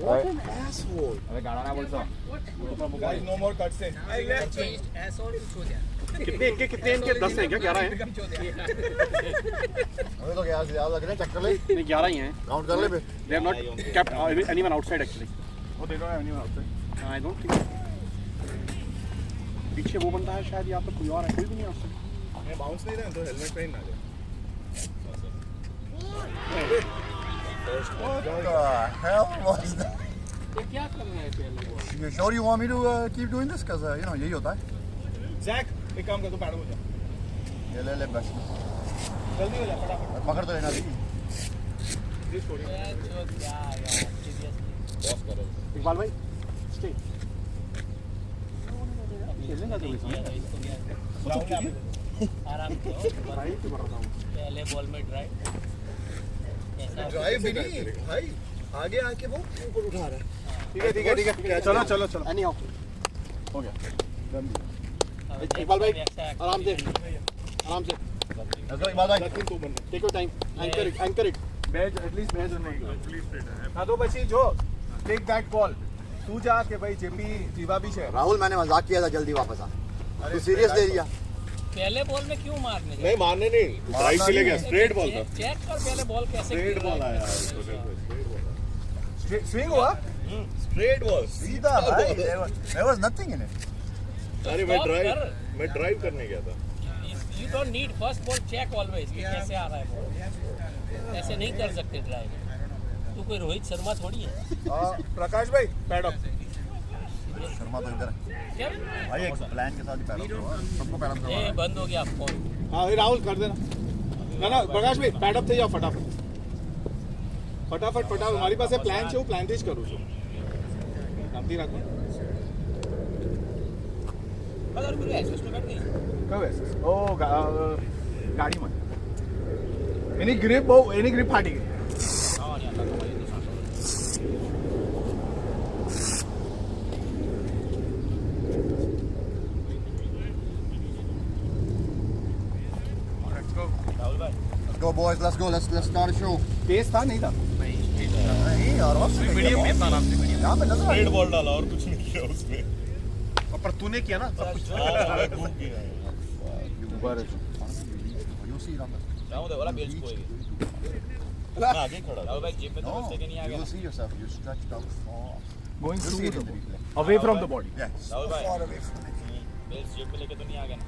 What an asshole. अरे गाना ना बोल सो. Guys, no more cuts in. asshole इनको दिया. कितने इनके 10 हैं क्या 11 हैं? अबे तो क्या याद लग रहे हैं चेक कर ले नहीं 11 ही हैं. काउंट कर ले बे They have not kept anyone outside actually. Oh, they don't have anyone outside. I don't think. पीछे वो बंदा है शायद, यहाँ पे कोई और है, कोई भी नहीं outside. ये बाउंस नहीं रहा तो हेलमेट पहन ना ले. what the hell was that ये क्या कर रहे हैं पहले वो? you sure you want me to keep doing this cuz you know यही होता है Zach, एक काम कर तू पैडल हो जा. ये ले बस जल्दी हो जा फटाफट. पकड़ तो लेना भी Please छोड़िए. क्या यार सीरियसली. बॉस करो. इकबाल भाई stay. खेलने का तो इसको क्या आराम करो. राइट ही बढ़ रहा हूँ. पहले बॉल में ड्राइव. ड्राइव भी नहीं भाई आगे आके वो ऊपर उठा रहा है ठीक है चलो anyhow हो गया. इकबाल भाई आराम से let's go इकबाल भाई take your time anchor it Badge, at least badge नहीं. हाँ तो बच्ची जो take that call. तू जा के भाई जेपी जीवा भी है. राहुल मैंने मजाक किया था जल्दी वापस आ तू सीरियस ले लिया पहले बॉल में क्यों मारने नहीं मारने नहीं. ड्राइव से ले गया. स्ट्रेट बॉल था. चेक कर पहले बॉल कैसे स्ट्रेट बॉल आया. स्विंग हुआ. Straight ball. सीधा भाई there was nothing in it अरे मैं ड्राइव करने गया था. You don't need first ball check always कि कैसे आ रहा है बॉल. ऐसे नहीं कर सकते ड्राइव. तू कोई रोहित शर्मा थोड़ी है. प्रकाश भाई पैड अप. शर्मा तो इधर है क्या भाई एक प्लान के साथ ही पैर हुआ सबको पैर ये बंद हो गया फोन. हाँ राहुल कर देना ना प्रकाश भाई पैड अप થઈ જાઓ ફટાફટ મારી પાસે પ્લાન છે હું પ્લાનથી જ કરું છું. શાંતિ રાખો. अगर पूरे एक्सेस में बैठ गई. કયો એસેસ? ઓ ગાડીમાં એની ગ્રીપ ફાટી ગઈ. और यार लगा भाई तो सांस. Let's go. राहुल भाई let's go boys let's go let's start a show तेज था नहीं था. नहीं यार और मीडियम में आराम से मीडियम. यहां पे नजर आ स्ट्रेट बॉल डाला और कुछ नहीं किया उसमें. पर तूने किया ना सब कुछ. ऊपर you see Ramal राहुल दे वाला बेल्ट कोई. आगे खड़ा राहुल भाई जिम में तो no बच्चे के नहीं आ you गया. will see yourself you stretched out far going you see it in the replay away from the body. yeah so Rahul bhai. far away from it belt gym में लेके तो नहीं आ गया ना.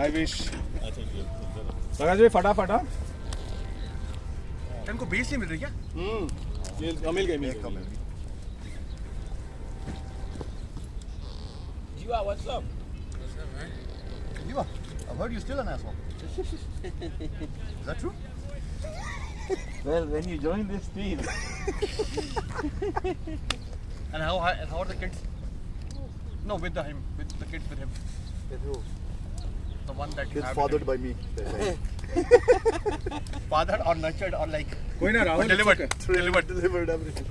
I wish. अच्छा ये प्रकाश भाई फटाफट. हाँ इनको बेस नहीं मिल रही क्या? मिल गई एक कम है जीवा what's up. you are I've heard you still an asshole is that true Well, when you join this team. And how are the kids? No, with the kids with him. The one that you it's have. fathered by me Fathered or nurtured or like कोई ना Rahul. delivered everything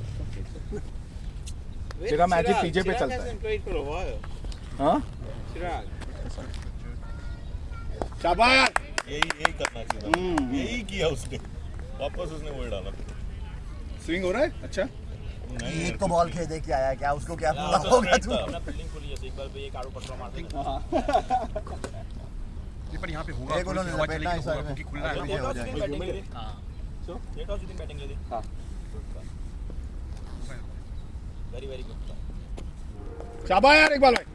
तेरा magic पीछे पे चलता है. हाँ शाबाश. यही करना चाहिए. यही किया उसने. वापस उसने वही डाला. स्विंग हो रहा है अच्छा. एक तो बॉल खेल दे के आया क्या उसको क्या पूरा होगा तू अपना फील्डिंग खुली है. एक बार पे एक आड़ू पटरा मार देगा. ये पर यहाँ पे होगा. एक उन्होंने हवा लपेटना चलेगी है तो होगा, सर में क्योंकि खुला है. पीछे हो जाएंगे बैटिंग के लिए. हाँ. ये टॉस जितनी बैटिंग ले ली. हाँ. Very very good. शाबाश यार इकबाल भाई.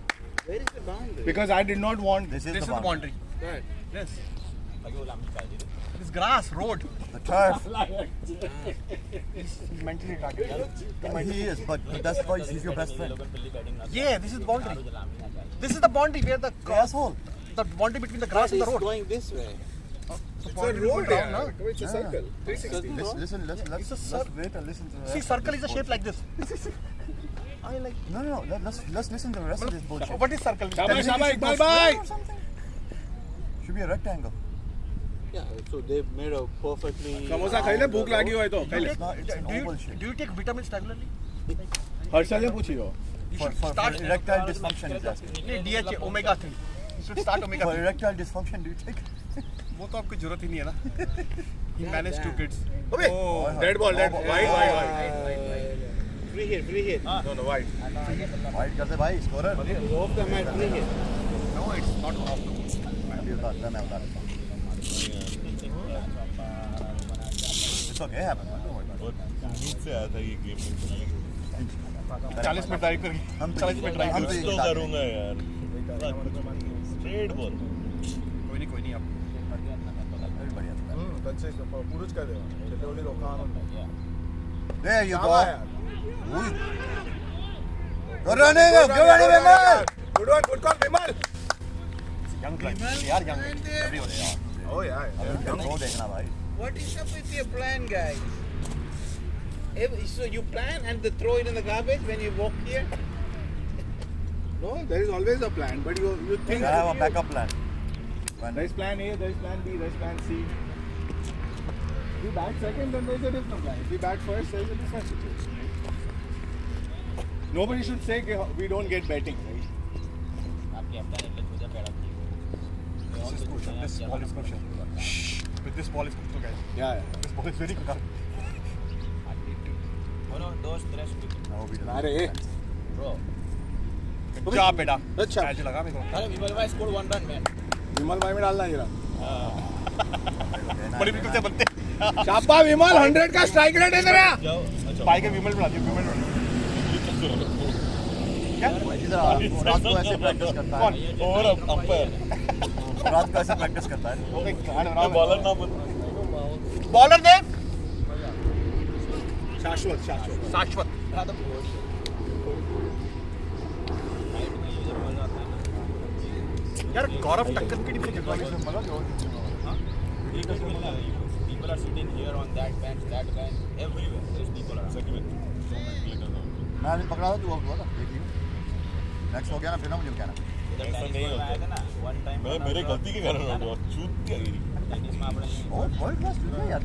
Because I did not want. this This is is the the boundary boundary. Yes. आगे वो लांबी काट दी. This grass road. the turf He's mentally retarded. he is but that's why he's your best friend लोगन पल्ली batting ना. Yeah, this is the boundary. लांबी ना चाहिए. This is the boundary where the asshole the boundary between the grass and the road. Going this way. So It's a boundary road, goes down, yeah. no? It's a circle. 360. listen let's wait and listen to the See, rest circle is a shape like this. I like. no let's listen to the rest of this bullshit What is circle? शाबाश शाबाश Iqbal Square भाई. or something should be a rectangle Yeah, so they've made a perfectly. Samosa खाई ले भूख लगी हो तो खाई ले. it's not it's an oval shape Do you take vitamins regularly? Harshal ने पूछी हो. You for should start. erectile dysfunction is asking DHA omega 3. You should start omega for 3. erectile dysfunction do you take वो तो आपको जरूरत ही नहीं है ना. He managed 2 kids. Oh, dead ball, dead. Wide. free hit. No, no, wide. Wide कर दे भाई, scorer. Off the mat, free hit. No, it's not off the ball. अभी उतार मैं उतार देता हूँ. It's okay, happen. Don't worry about बहुत उम्मीद से आया था ये गेम में 40 मिनट ड्राइव कर हम 40 मिनट ड्राइव हम कुछ तो तो एक साथ करूंगा यार स्ट्रेट बॉल कोई नहीं अब अभी बढ़िया था. अच्छे से पुरुष कर देवा चले ओली रोकान There you go. यार Ooh. Good running, Vimal. Good one good call Vimal Young player. यार young. Everyone यार. ओ यार अभी throw देखना भाई. What is up with your plan, guys? So you plan and they throw it in the garbage when you walk here? no there is always a plan but you think I have a backup plan. there is plan A there is plan B there is plan C if we bat second then there is a different plan if we bat first there is a different situation nobody should say कि we don't get betting right आप captain એટલે तुझ्या पेडा This is crucial. This ball is crucial. With this ball is crucial, guys. yeah This ball is very crucial. बोलो दोस्त rest No, we don't. अरे bro Good job, बेटा. अच्छा Catch लगा मेरे को. अरे विमल भाई स्कोर 1 रन मैन विमल भाई में डालना जरा बड़ी बिल्कुल से बनते. शाबा विमल 100 का स्ट्राइक रेट है तेरा जाओ अच्छा भाई के विमल बना दियो, विमल बना दियो. क्या? इधर रात को ऐसे प्रैक्टिस करता है. और अंपायर रात को ऐसे प्रैक्टिस करता है. बॉलर ना बन बॉलर ने शाश्वत शाश्वत. यार गौरव टक्कर की टीम से खेलता है. people are sitting here on that bench everywhere there's people around मैं अभी पकड़ा था तू आउट हुआ था. देख लियो. नेक्स्ट हो गया ना फिर ना मुझे कहना. ऐसा नहीं होता आया था ना वन टाइम मैं मेरे गलती के कारण आउट हुआ चूक क्या गिरी टेनिस में આપણે Oh, world class player यार.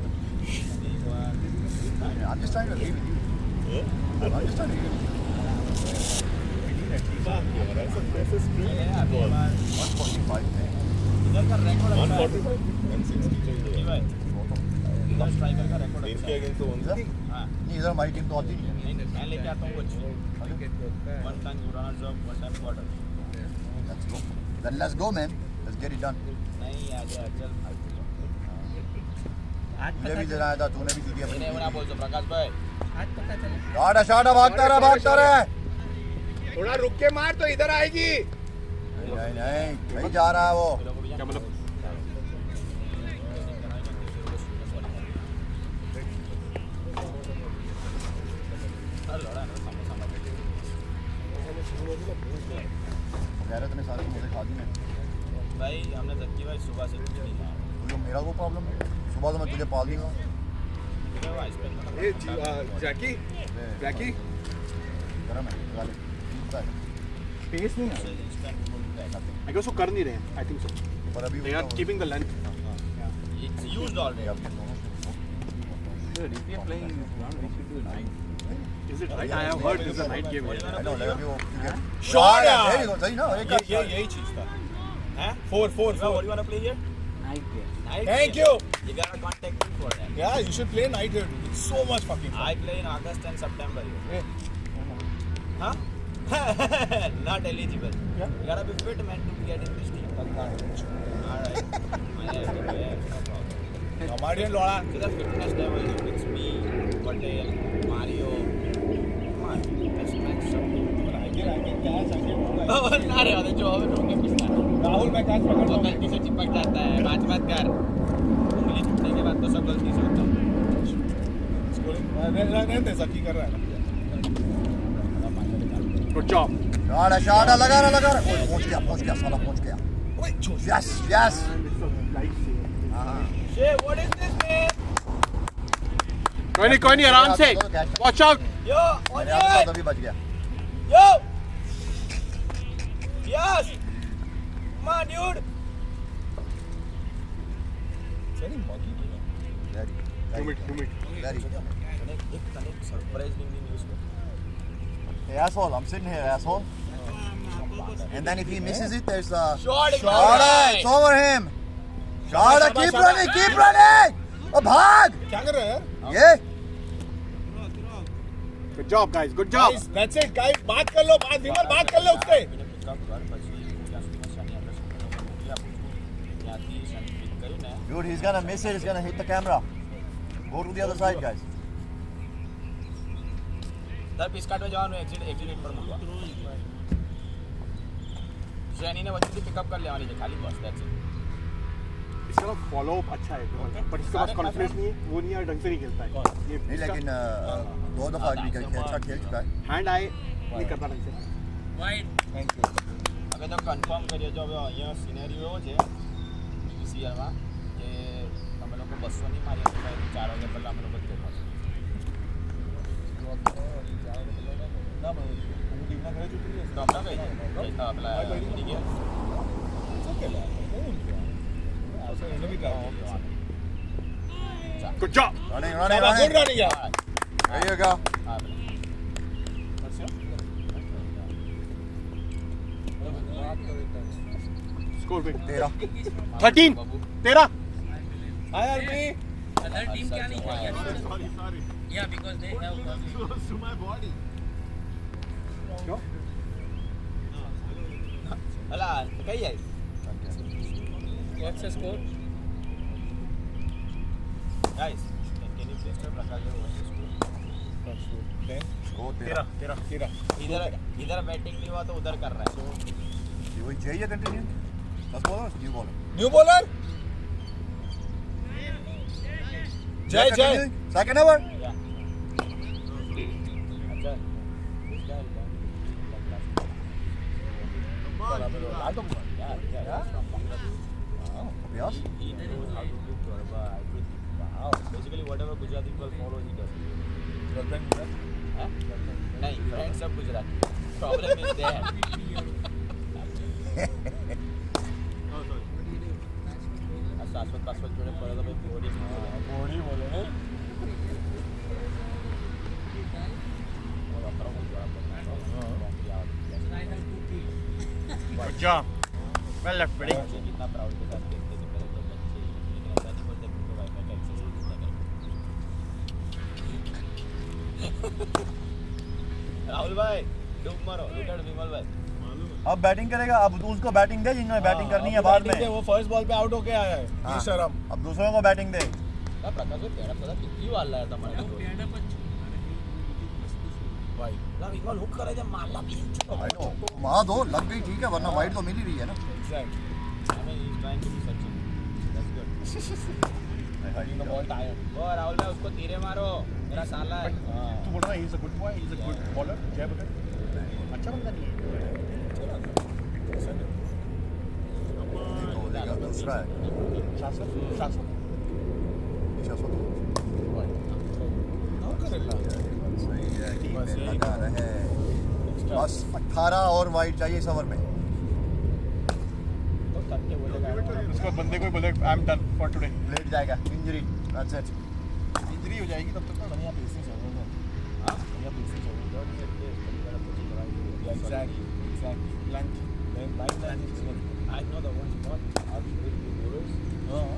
I'm just trying to agree with you. I'm just trying to agree with you. ऐसा कैसे स्ट्रेट बॉल 145 में. इधर का रिकॉर्ड अच्छा है 145 160 चाहिए भाई इधर स्ट्राइकर का रिकॉर्ड टीम अच्छा के है अगेंस्ट तो इधर हां नहीं, इधर हमारी टीम तो आती नहीं है. नहीं मैं लेके आता हूं कुछ one time runners up one time quarter Let's go. Then let's go, man. Let's get it done. नहीं आ गया चल मुझे भी देना था, तूने भी दी थी अपनी. मैंने बना बोल तो प्रकाश भाई शाटा भागता रहा. थोड़ा रुक के मार तो इधर आएगी नहीं जा रहा है वो. क्या मतलब कह रहे तूने सारी मुझे खा दी. मैं भाई हमने जबकि भाई सुबह से कुछ नहीं खाया तो मेरा वो प्रॉब्लम है. सुबह तो मैं तुझे पाल दूंगा. ये जैकी जैकी गरम है. टेस्ट नहीं है आई गेस वो कर नहीं रहे हैं आई थिंक सो पर अभी they are keeping the length It's used already. Is it right I have heard this is a night game I know, like अभी वो Shot, there यार. you go. सही ना एक यही चीज था Huh? 4 What do you want to play here? Night Thank game. you. You gotta contact me for that. Yeah, you should play night here. It's so much fucking fun. I play in August and September here. Hey. Huh? Not eligible. Yeah. You gotta be fit, man, to get in this team. Alright. हमारे लोड़ा So the fitness level, it's me, Patel, Mario. Come on, let's match some. अरे वाले जो हमें रोके पूछता है राहुल मैं catch पकड़ वो गलती से चिपक जाता है बात मत कर उंगली टूटने के बाद तो सब गलती से होता है रहने दे सकी कर रहा है गुड जॉब शाटा लगा रहा. पहुंच गया साला पहुंच गया. Yes Hey, what is this, man? कोई नहीं आराम से watch out Yo, on it! तभी बच गया. Yo! Yes! Come on, dude! सही मगी Very. Humid. Connect surprisingly news. Hey, asshole, I'm sitting here, asshole. And then if he misses it, there's a Shot! it's over him. Shada, keep running. Oh, भाग. क्या कर रहा है यार ये good job, guys. Good job. Guys, that's it, guys. बात कर लो, विमल बात कर लो उससे. Dude, he's gonna miss it. He's gonna hit the camera. Go to the other side, guys. Sir पिस्काट में जवान एक्सीडेंट पर मुझे श्रेणी ने बच्चे पिकअप कर लिया वाली खाली बस दैट्स इट इसका ना follow up अच्छा है, but इसके पास confidence नहीं है, वो नहीं है, ढंग से नहीं खेलता है. ये नहीं लेकिन 2 दफा अग्री करके अच्छा खेल चुका है. hand eye नहीं करता ढंग से. Wide Thank you. હવે તો કન્ફર્મ કરીએ જો હવે અહીંયા સિનેરિયો એવો છે પીસીઆરમાં કે તમે લોકો 200 ની મારી તો 4 વાગે પહેલા અમે લોકો જતો ના ભાઈ હું ટીમના ઘરે જતી રહી તો આપણે કઈ જાય પેલા ઉડી ગયા ઓકે એને બી try Good job. Running, good running yaar. There you go. હા Score big. 13. 13. 13. Hi Arpi. Other team क्या नहीं चाहिए Sorry. या because they have Close to my body. क्यों? અલા કઈ જાય what's the score guys can you please tell Prakash Score 13. 13. इधर बैटिंग नहीं हुआ तो उधर कर रहा है ये वही Jay है continue. First bowler, new bowler. New bowler. Jay. Second over. अच्छा Yes. he knows how to do Garba, everything. Wow. Basically, whatever Gujarati people follow, he does. Girlfriend. Huh? नहीं, friends सब Gujarati. Problem is there. शाश्वत जोड़े पड़ा था भाई body बोले ना. Good job. Well left, buddy. कितना प्राउड के साथ देखते थे मेरे जब बच्चे लेकिन ऐसा नहीं बोलते कि भाई मैं कैसे राहुल भाई डूब मारो लुक एट विमल भाई अब बैटिंग करेगा. अब उसको बैटिंग दे जिन्होंने बैटिंग करनी है बाद में. वो फर्स्ट बॉल पे आउट होके आया है. हाँ. ये शर्म. अब दूसरों को बैटिंग दे. क्या प्रकाश भाई तेरा पता कितनी वाल लाया था हमारे को भाई. ना विमल हुक करे जब मारला भी आई नो. वहाँ दो लग गई ठीक है वरना वाइड तो मिल ही रही है ना. Exactly. I mean he's trying to be Sachin that's good In the ball tired. वो राहुल भाई उसको धीरे मारो मेरा साला है तू बोल रहा है he's a good boy, he's a good bowler. जय बकर. अच्छा बंदा नहीं है. एक बोलेगा दूसरा है. शाश्वत. शाश्वत. सही है. टीम में लगा रहे. बस 18 और वाइड चाहिए इस ओवर में. तो करके बोलेगा उसके बाद बंदे को बोले I am done for today. Late जाएगा. इंजरी. That's it. इंजरी हो जाएगी तब तक ना. बढ़िया पेसिंग चल रहा है. हाँ बढ़िया पेसिंग चल रहा है. Exactly. Blank. I know the one spot how to hit the bowlers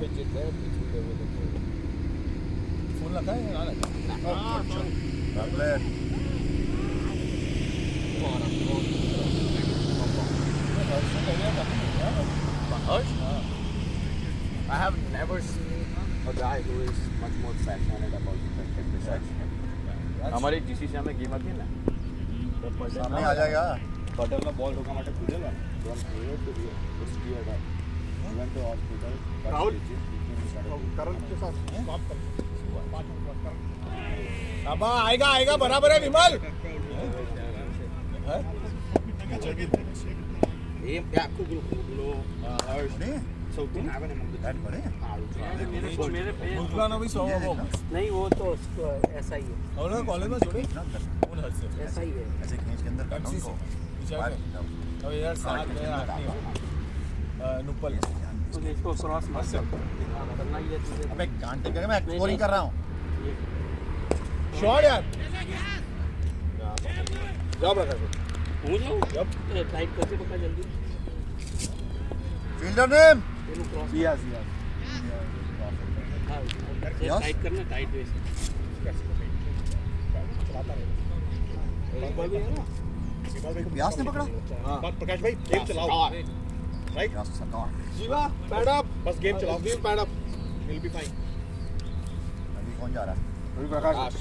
pitch it there pitch it over the ball फूल लगा है ना लगा. Well played. I have never seen a guy who is much more passionate about the cricket besides him. हमारी GCC में game હતી ને सामने आ जाएगा. બટલનો બોલ ઠોકા માટે કૂદેલો ને from here to here it's cleared up he went to hospital Rahul? करण के साथ बात कर. अब आएगा बराबर है विमल. એ આખું ગ્રુપ પેલો હર્ષ बड़े. સૌથી આગળ એમ बैट बड़े. मुस्कुराना भी 100 वो. नहीं वो तो ऐसा ही है और कॉलेज में छोड़ी. ना अंदर. कौन हद से. ऐसा ही है ऐसे खींच के अंदर करना MCC. उनको. विचार कर. अब यार 7 में 8 नहीं हो. नुपल. तो इसको क्रॉस मत कर करना ही है तुझे अबे घंटे के मैं स्कोरिंग कर रहा हूँ. शॉट यार. જાઓ પ્રકાશ હું જાઉં टाइट करके पकड़ जल्दी फील्डर नेम. तेनू क्रॉस Yes. टाइट करना टाइट वैसे इकबाल भाई है ना, इकबाल भाई को व्यास ने पकड़ा? हाँ प्रकाश भाई गेम चलाओ, राइट व्यास सरकार। जीवा पैड अप, बस गेम चलाओ, give pad up, will be fine. अभी कौन जा रहा है? अभी प्रकाश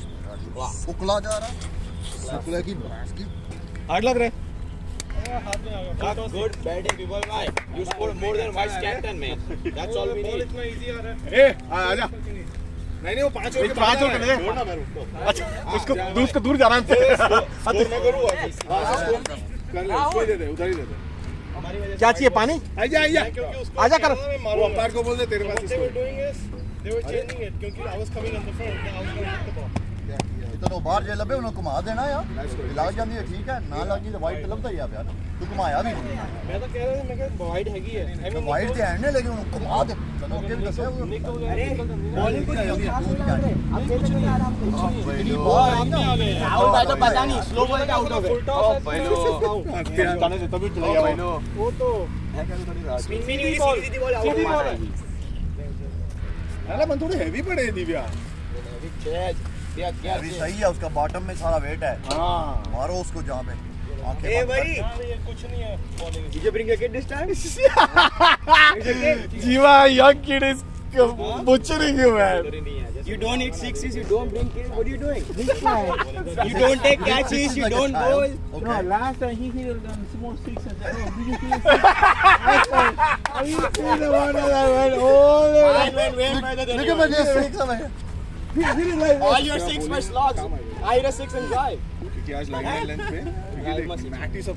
शुक्ला जा रहा है। शुक्ला की भैंस की। हार्ड लग रहा है। Good batting, people. Why? You scored more than vice captain, man. That's all we need. ए आजा, नहीं वो 5 ओवर के 5 ओवर चले छोड़ना मैं उसको। अच्छा उसको दूर जा रहा है। स्कोर मैं करूंगा, कर ले, उसको ही दे दे, उधर ही दे दे। क्या चाहिए पानी? आजा आजा आजा कर, वो अंपायर को बोल दे तेरे पास इसको। ये तो बाहर जे लबे उन्हें घुमा देना यार, लग जाती है ठीक है, ना लगी तो वाइट लबदा ही आ यार, तू घुमाया भी नहीं। मैं तो कह रहा था, मैं कह वाइड हैगी है। तो वाइट ते है लेकिन उन्हें घुमा दे, चलो के भी दसे वो। अरे बॉलिंग को नहीं अब राहुल भाई तो पता नहीं स्लो बॉल का आउट हो गए। जाने से तभी चले गया भाई। वो तो सीधी बॉल आउट मारा है। अरे मन थोड़ी हैवी पड़े दिव्या। अभी सही है, उसका बॉटम में सारा वेट है। हाँ मारो उसको जहाँ पे आंखें ए बंद भाई, कर। कुछ नहीं है bowling. Did you bring a kid this time? जीवा young kid is butchering you man. You don't eat sixes, you don't bring kids. What are you doing? You don't take catches, you don't bowl. Okay. Last time he hit small sixes. Did you feel Look at my just six of it. all your six were slugs? I hit a six and five. क्योंकि आज line length पे क्योंकि practice सब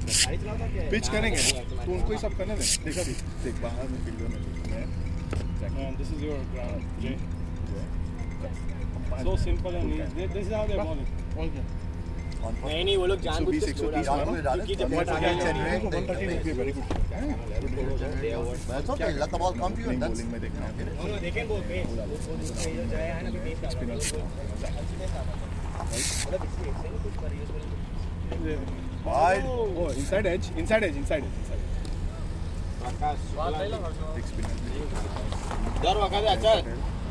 pitch करेंगे तो उनको ही सब करने दें। देखा भी देख बाहर में फील्ड में this is your ground J so simple and easy this is how they bowling. नहीं वो लोग जानबूझ के slow डाल रहे हैं। क्योंकि जब बॉल आगे very good That's okay. Let the ball come to you and that's bowling में देखना है देखें वो पे जाए है ना कि wide. oh inside edge दर वक्त अच्छा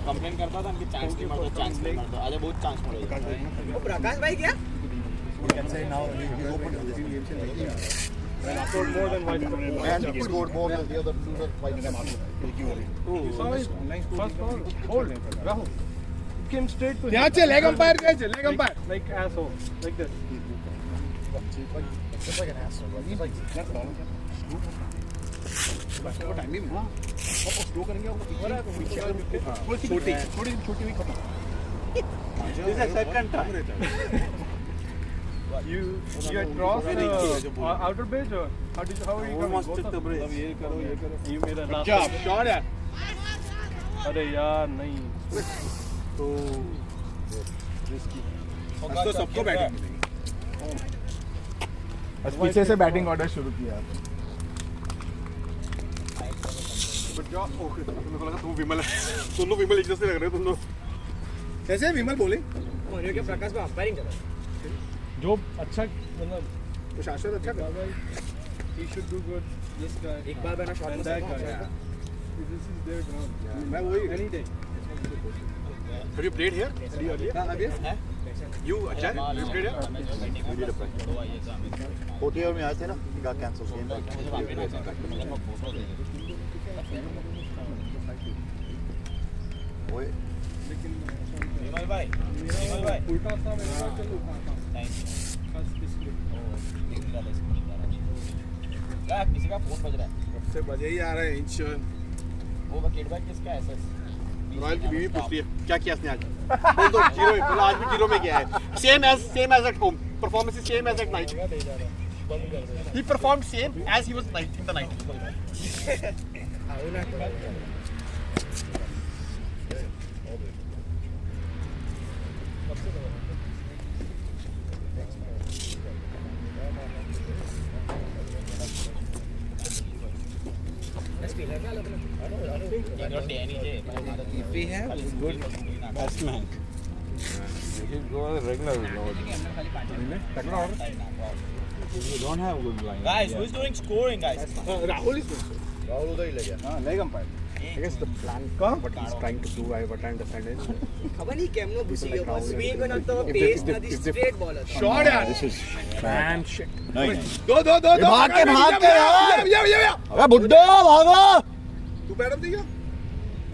कंप्लेन करता था कि चांस नहीं मारता, चांस नहीं मारता। आज बहुत चांस मारे। वो प्रकाश भाई क्या? You can say now he opened it. scored more than one And he scored more than the other two that fight. first ball hold Rahul came straight to यहाँ से leg umpire like asshole like this Just like an asshole. Right? He's like time भी ना आपको slow करेंगे आपको छोटी भी खत्म This is a second time. you had crossed outer bridge or how are you Almost took the bridge. अब ये करो you made a last shot यार अरे यार नहीं तो आज तो सबको बैटिंग मिलेगी। आज पीछे से बैटिंग ऑर्डर शुरू किया ओके मेरे को लगा तुम विमल एक जैसे लग रहे हो तुम लोग। कैसे विमल बोले मोनियो के प्रकाश को अंपायरिंग कर रहा है। जो अच्छा मतलब तो शाश्वत अच्छा कर रहा है he should do good this guy एक बार बना shot and that guy this is their ground मैं वही any day have you played here earlier you Ajay you played here OTR में आए थे ना, got cancelled. ओए विमल भाई उल्टा था मेरा चल उल्टा था क्या किसी का फोन बज रहा है? कब से बजे ही आ रहे हैं इंश्योर वो फीडबैक किसका है सर? रॉयल की बीवी पूछती है क्या किया इसने आज बोल दो जीरो है बोला आज भी जीरो में गया है same as at home performance is same as at night he performed same as he was night in the night If we have, it's good. batsman You go regular load. You don't have good line. Guys, who is doing scoring, guys? Rahul is Rahul उधर ही ले गया. leg umpire Hey, I guess the plan, what he's trying to do, what I understand is, ખબર નહીં કેમનો ઘૂસી ગયો બોલ swing નતો if Paes they- નથી if they- સ્ટ્રેટ બોલ હતો shot यार. This is man shit. नहीं दो भाग के यार ये अबे बुड्ढो भागो तू बैठो दियो.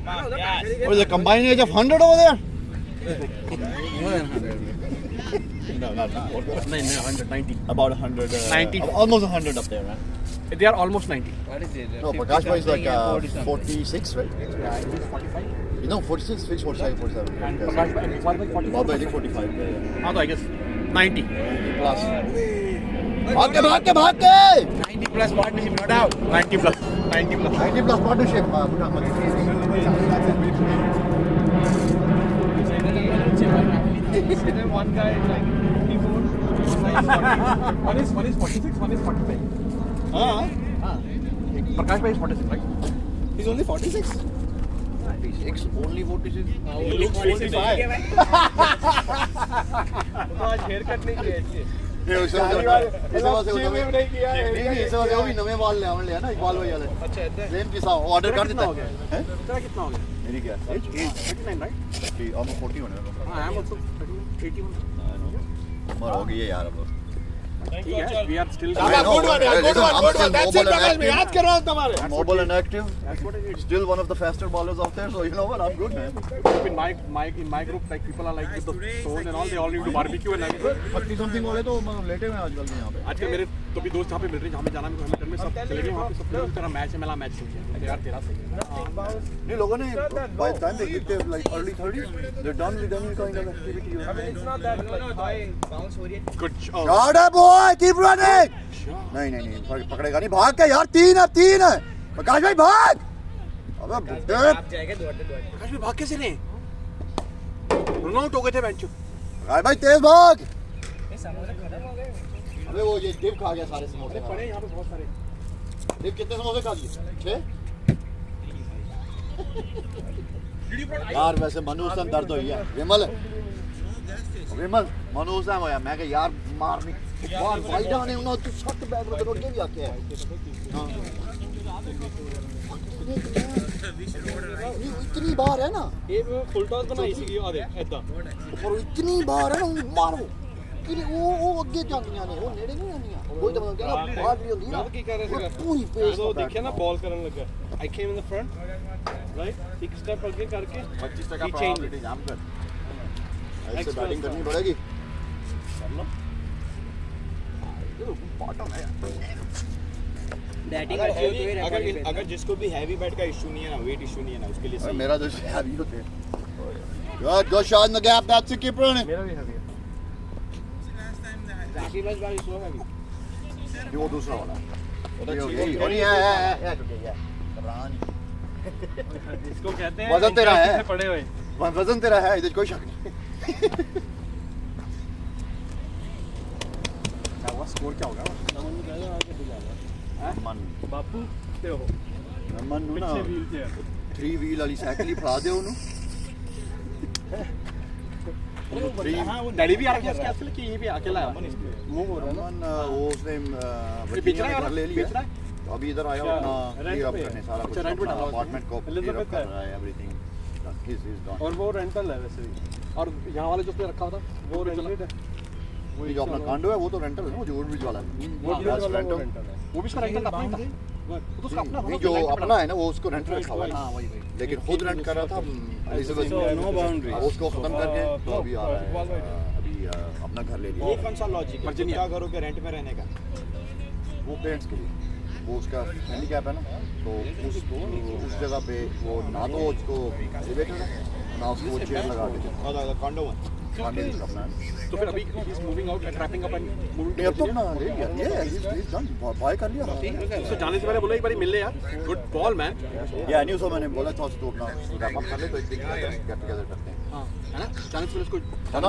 What is the combined age of 100 over there? no not No, 190. about 100 90. Almost 100 up there, man. They are almost 90. No, Prakash bhai is like 46, right? Yeah, he's 45. You know, 46, 47, 47. And Prakash Bhai, Iqbal Bhai 45. Bob, I think 45. Yeah. हाँ तो I guess 90. Plus. भाग के 90 plus partnership no doubt 90 plus. 90 plus. 90 plus partnership. Good Ahmad. One guy is like 54. One is 46, one is 45. Prakash Bhai is 46, right? He's only 46. 46, only 46. He looks 45. तो आज hair cut नहीं किया इसलिए नहीं इस वजह वो भी नवे बाल ले आवन ले ना इकबाल भाई वाले अच्छा इधर सेम किसा ऑर्डर कर देता है तेरा कितना हो गया? मेरी क्या 39, right? almost 40 होने वाला हाँ, I am also 81. उम्र हो गई है यार अब ठीक है, we are still. I know. Good one. Listen, I'm still mobile and active. याद कर रहा हूँ तुम्हारे. Mobile and active. That's what I did. Still one of the faster bowlers out there, so you know what? I'm good, man. In my group, like people are like with the stone and all, they all need to barbecue and everything. 30 something वाले तो लेटे हुए हैं आजकल के यहाँ पे. आजकल मेरे तो भी दोस्त जहाँ पे मिल रहे हैं, जहाँ पे जाना है हमें में सब चले गए वहाँ पे सब लोग तेरा मैच है मेरा मैच हो गया. यार तेरा सही है. नहीं लोगों ने by the time they hit their like early 30s, they're done with any kind of activity. I mean it's not that like high bounce हो रही है Good. Shot है boy, keep running. नहीं पकड़ेगा नहीं भाग के यार 3 है प्रकाश भाई भाग अबे बुड्ढे आप जाएगा दौड़ते दौड़ते प्रकाश भी भाग कैसे रहे? रन आउट हो गए थे बेंच. प्रकाश भाई तेज भाग ये समोसे खत्म हो गए अबे वो ये डिप खा गया सारे समोसे पड़े यहाँ पे बहुत सारे. डिप कितने समोसे खा लिए 6 यार वैसे मनु से दर्द हुई है विमल मनु से होया मैं कि यार मारनी बार वाइडा ने उन्होंने तो शॉट बैक रख के भी आके है हां इतनी बार है ना ये फुल टॉस बनाई सी आ देख ऐदा. और इतनी बार है ना मारो कि वो ਅੱਗੇ ਜਾਂਦੀਆਂ ਨੇ ਉਹ ਨੇੜੇ ਨਹੀਂ ਆਉਂਦੀਆਂ ਕੋਈ ਤਾਂ ਮਤਲਬ ਕਹਿੰਦਾ ਬਾਹਰ ਵੀ ਹੁੰਦੀ ਨਾ ਕੀ ਕਰ ਰਿਹਾ ਸੀਗਾ ਪੂਰੀ ਪੇਸ ਜਦੋਂ ਦੇਖਿਆ ਨਾ ਬਾਲ ਕਰਨ ਲੱਗਾ I came in the front right एक स्टेप आगे करके 25 टका He changed probability जाम कर ऐसे बैटिंग करनी पड़ेगी बॉटम है बैटिंग अच्छी होती है अगर जिसको भी हैवी बैट का इशू नहीं है ना वेट इशू नहीं है ना उसके लिए सही मेरा जो हैवी होते हैं good shot in the gap that's it keep running मेरा भी हैवी है. राखी बस बारी सो है ये वो दूसरा वाला ये और ये है घबराना नहीं इसको कहते हैं वजन तेरा है पड़े हुए वजन तेरा है इधर कोई शक नहीं क्या हुआ स्कोर क्या होगा? मन बापू ते हो मन नु ना पिछले व्हील से 3 व्हील वाली साइकिल ही फड़ा दे ਉਹਨੂੰ हाँ वो डैडी भी आ गया इसके असल कि ये भी अकेला है. मूव हो रहा है ना मन वो उसने बेचना है घर ले लिया बेचना है. तो अभी इधर आया क्या? अपना रेंट क्लियर अप पे है? करने सारा कुछ अच्छा, रेंट पे अपना डाला हुआ है। अपार्टमेंट को क्लियर एलिजाबेथ अप कर का रहा है एवरीथिंग हिज डन और वो रेंटल है वैसे भी और यहाँ वाले जो उसने रखा हुआ था वो रेंटेड है ये जो अपना कांडो है वो तो रेंटल है ना वो जो ओवरब्रिज वाला है वो हाँ, ब्लू वाला वो rental। रेंटल है वो भी उसका रेंटल अपना ही था. वो तो उसका अपना नहीं जो अपना है ना वो उसको रेंट रखा हुआ है हाँ वही लेकिन खुद रेंट कर रहा था एलिजाबेथ So, no boundaries. अब उसको खत्म करके तो अभी आ रहा है अभी अपना घर ले ये लिया कौन सा लॉजिक है वर्जीनिया। क्या घरों के रेंट में रहने का वो पेरेंट्स के लिए वो उसका हैंडीकैप है ना तो उस जगह पे वो ना तो उसको एलिवेटर है ना उसको वो चेयर लगा के और कॉन्डो वन खाने नहीं अपना तो फिर अभी ही is moving out and wrapping up and moving नहीं अब तो अपना ले लिया ये इज डन बाय कर लिया तो जाने से पहले बोला एक बार मिल ले यार. Good ball man. या न्यू सो मैंने बोला था उसको अपना रैप अप कर ले तो एक दिन गेट टुगेदर करते हैं हाँ है ना जाने से पहले उसको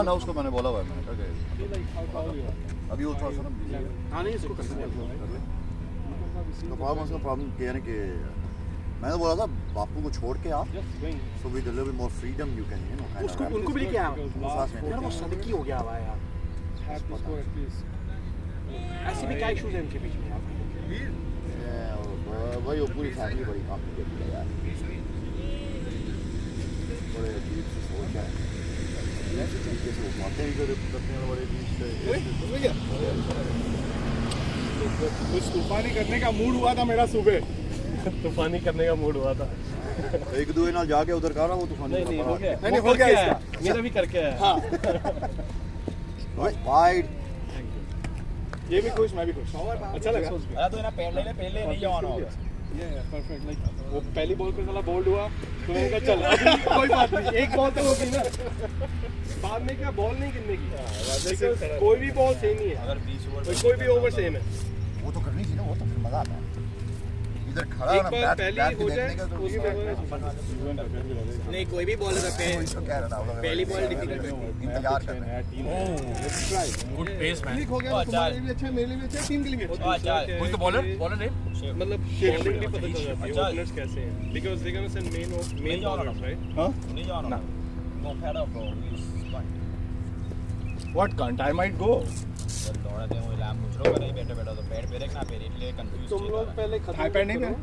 ना उसको मैंने बोला हुआ है मैंने कहा अभी वो थोड़ा सा ना busy है। हाँ नहीं इसको कर सकते हैं. तो प्रॉब्लम क्या है कि मैंने बोला था बापू को छोड़ के आप so with a little more freedom you can you know उसको उनको भी लेके आया. साथ में यार वो सदकी हो गया हुआ है यार. ऐसे भी क्या इश्यूज है इनके बीच में यार. वही वो पूरी फैमिली बड़ी कॉम्प्लिकेटेड है यार बड़े अजीब सी सोच है ऐसे तरीके से वो बातें भी करते हैं बड़े अजीब से कुछ तूफानी करने का मूड हुआ था मेरा सुबह। तूफानी करने का मूड हुआ था। एक दूसरे नाल जाके उधर कर रहा वो तूफानी नहीं हो गया। नहीं, हो गया इसका। मेरा भी करके आया। हाँ वाइड ये भी खुश मैं भी खुश। अच्छा लगा। अरे तो ना पहले नहीं जवान हो ये परफेक्ट लाइक वो पहली बॉल पे साला बोल्ड हुआ तो मैंने कहा चल अभी कोई बात नहीं, एक बॉल तो होगी ना। बाद में क्या बॉल नहीं गिनने की, कोई भी बॉल सेम ही है, अगर 20 ओवर कोई भी ओवर सेम है। वो तो करनी चाहिए ना, वो तो फिर मजा आता है इधर खड़ा एक ना बार बैट पहली बैट हो जाए देखने का तो उसके नहीं कोई भी बॉल कह रहा था पहली बॉल डिफिकल्ट इंतजार कर रहे हैं गुड पेस मैन। ठीक हो गया, तुम्हारे लिए भी अच्छा है, मेरे लिए भी अच्छा है, टीम के लिए भी अच्छा है। अच्छा Who's the bowler? Bowler name? मतलब बॉलिंग भी पता चल जाती है ओपनर्स कैसे हैं, because they gonna send main bowlers right. नहीं जवान हो no fade off bro what can't I might go. दौड़ा दे वो लाम मुझरो का नहीं बैठे बैठा तो पैड पे रखना पे એટલે कंफ्यूज तुम लोग पहले थाई पैड नहीं पहने,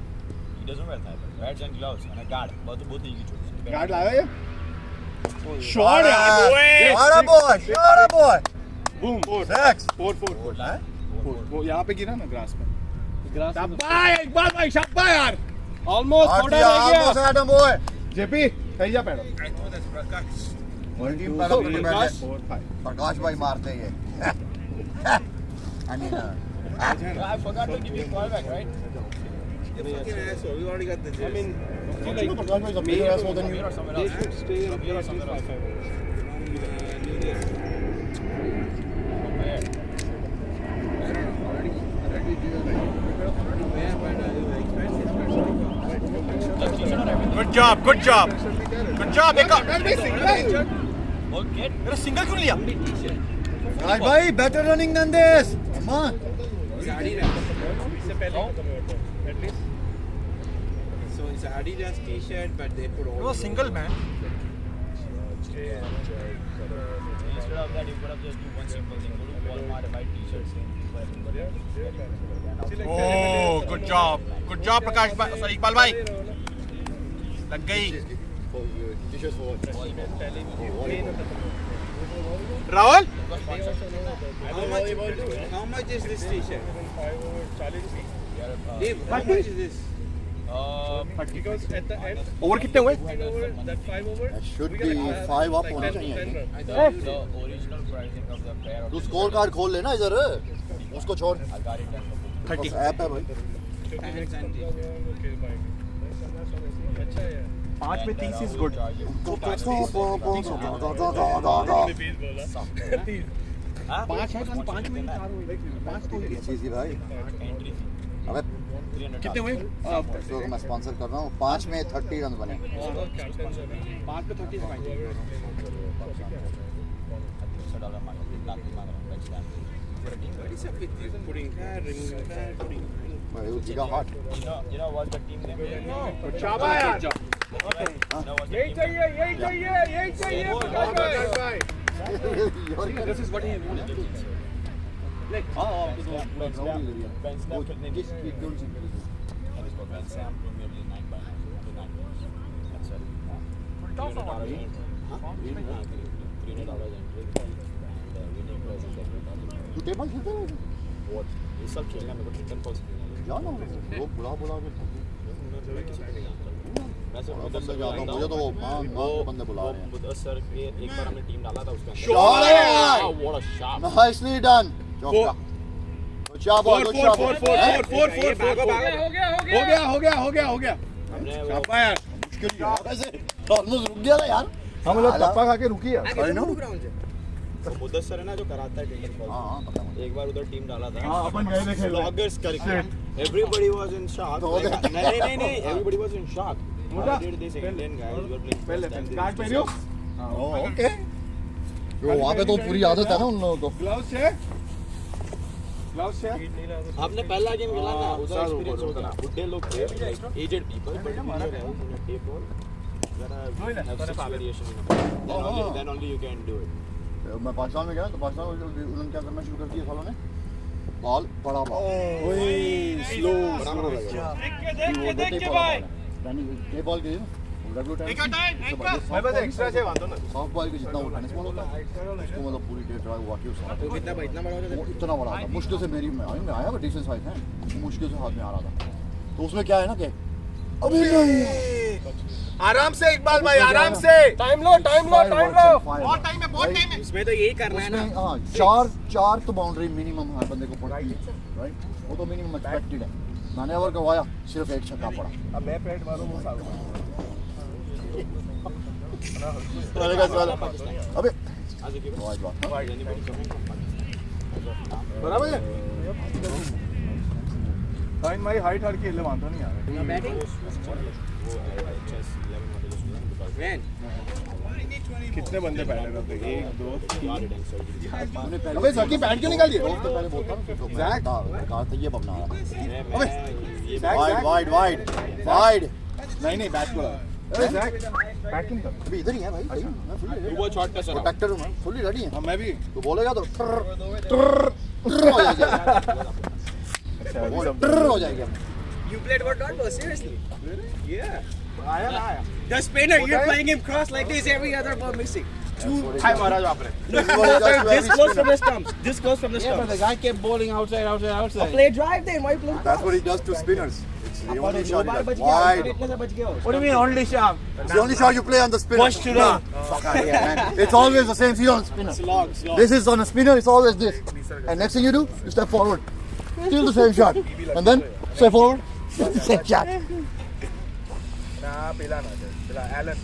he doesn't wear thigh pad pads and gloves and a guard बहुत ही की छोटी गार्ड लाया ये शॉट यार अरे बॉय बूम 6 4 वो यहाँ पे गिरा ना ग्रास पे। शाबाश एक बार भाई, शाबाश यार, ऑलमोस्ट थोड़ा रह गया। एडम बॉय जेपी सही जा पैडो। वन टीम पैडल पे बैठे 4 5 प्रकाश भाई मारते हैं ये I mean I forgot to give you a call back right Fucking asshole, we already got the gist. I mean, प्रकाश भाई सब मेरे पास होता नहीं or somewhere they else should stay From at here or least somewhere 5 else. hours. Good job. Good job. एक Well, kid मेरा single क्यों लिया? प्रकाश भाई better running than this come on इससे पहले खत्म हुआ था at least। So it's an Adidas t-shirt, but they put all. Single man. instead of that you could have just do one simple thing go to Walmart and buy t-shirts and Oh, good job. Good job प्रकाश भाई, sorry Iqbal भाई। लग गई। Rahul? How much is this t-shirt? 40 Dave, how much is this? because at the end over कितने हुए? that 5 over should be 5 up होना चाहिए I thought the original pricing of the pair of तू score card खोल लेना इधर उसको छोड़ I got it done for 30. App है भाई Pants and t-shirt. okay bye। अच्छा है यार, 5 में 30 is good. हाँ 5 है तो 5 में 5 तो चीज़ भाई एंट्री अबे 300 कितने हुए? तो मैं स्पॉन्सर कर रहा हूँ 5 में 30 रन बने 5 पे 30 फाइन। $300 market लाख मांग रहा हूँ बेच रहा What is up with you? Putting card, removing card, putting. भाई उसकी का hot you know what's the team name शाबाश यार, you know what's the यही team चाहिए यही चाहिए यही चाहिए प्रकाश भाई। This is what he wanted. Ben Snap कितने की and it's called Ben Sam Premier League 9x9 that's it $300 entry and winning prize is $10,000 तू टेबल खेलता है what ये सब खेलना मेरे को रिटर्न कॉल जाना वो बुला के मैं सिर्फ बंदे जाता हूँ मुझे तो वो मां बंदे बुला रहे हैं मुदस्सर के एक बार हमने टीम डाला था उसका Shot! what a shot nicely done चौका गुड जॉब गुड जॉब हो गया हमने वो शाबाश यार। मुश्किल यार वैसे ऑलमोस्ट रुक गया था यार हम लोग टप्पा खा के रुकी यार। आई नो तो मुदस्सर है ना जो कराता है टीम कॉल हां पता मुझे एक बार उधर टीम डाला था हाँ अपन गए थे खेलने। Vloggers करके everybody was in shock like, नहीं everybody was in shock मोटा? how did this Indian guys were playing पहले first time कार्ड पहनियो, ओके वो वहां पे तो पूरी आदत है ना उन लोगों को ग्लव्स है आपने पहला गेम खेला ना उधर एक्सपीरियंस होगा बुड्ढे लोग थे एजेड पीपल बट हमारा टेप रोल जरा have some variation in then only you can do it मैं पाकिस्तान में गया तो पाकिस्तान में उन्होंने क्या करना शुरू कर दिया सालों ने बॉल बड़ा बॉल ओए स्लो बड़ा लगा देख के भाई ये बॉल गई regular Take your time, anchor. मेरे पास एक्स्ट्रा है वांदो ना सॉफ्ट बॉल के जितना वो टेनिस बॉल होता है उसको मतलब पूरी डेट ड्राइव हुआ कि उस वो कितना बड़ा हो वो इतना बड़ा था मुश्किल से मेरी में आया वो डिस्टेंस फाइट है मुश्किल से हाथ में आ रहा था तो उसमें क्या है ना कि अभी नहीं आराम से इकबाल भाई आराम से टाइम लो बहुत टाइम है बहुत टाइम है इसमें तो यही करना है ना उसमें हाँ चार तो बाउंड्री मिनिमम हर बंदे को पड़ती है राइट वो तो मिनिमम एक्सपेक्टेड है मैंने ओवर करवाया सिर्फ एक छक्का पड़ा अब मैं पैड मारूं वो साल अबे बराबर है फाइन मारी हाइट हट के ले वांदो नहीं आ रहा बैटिंग कितने बंदे पहले रहते 1 2 3 अबे सर की पैंट क्यों निकाल दिए तो पहले बोलता हूं एग्जैक्ट कहा था ये बबना रहा अबे वाइड वाइड वाइड नहीं बैट को अरे जैक बैटिंग कर अभी इधर ही है भाई मैं फुल वो शॉट का सर प्रोटेक्टर हूं मैं फुल्ली रेडी है हां मैं भी तो बोलेगा तो हो जाएगा You played what not ball seriously yeah आया ना आया the spinner you're playing him cross like this every other ball missing हाय महाराज आपने this close from the stumps this close from the stumps the guy kept bowling outside play drive then why play That's what he does to spinners. It's the only shot. बार बच He गया does. Wide. इतने से बच गया what do you mean only shot It's the only shot you play on the spinner. First to run. Fuck out of here, man. It's always the same shot on spinner. This is on a spinner. It's always this. And next thing you do, you step forward. Still the same shot. And then step forward. Same shot. ना पिला Allen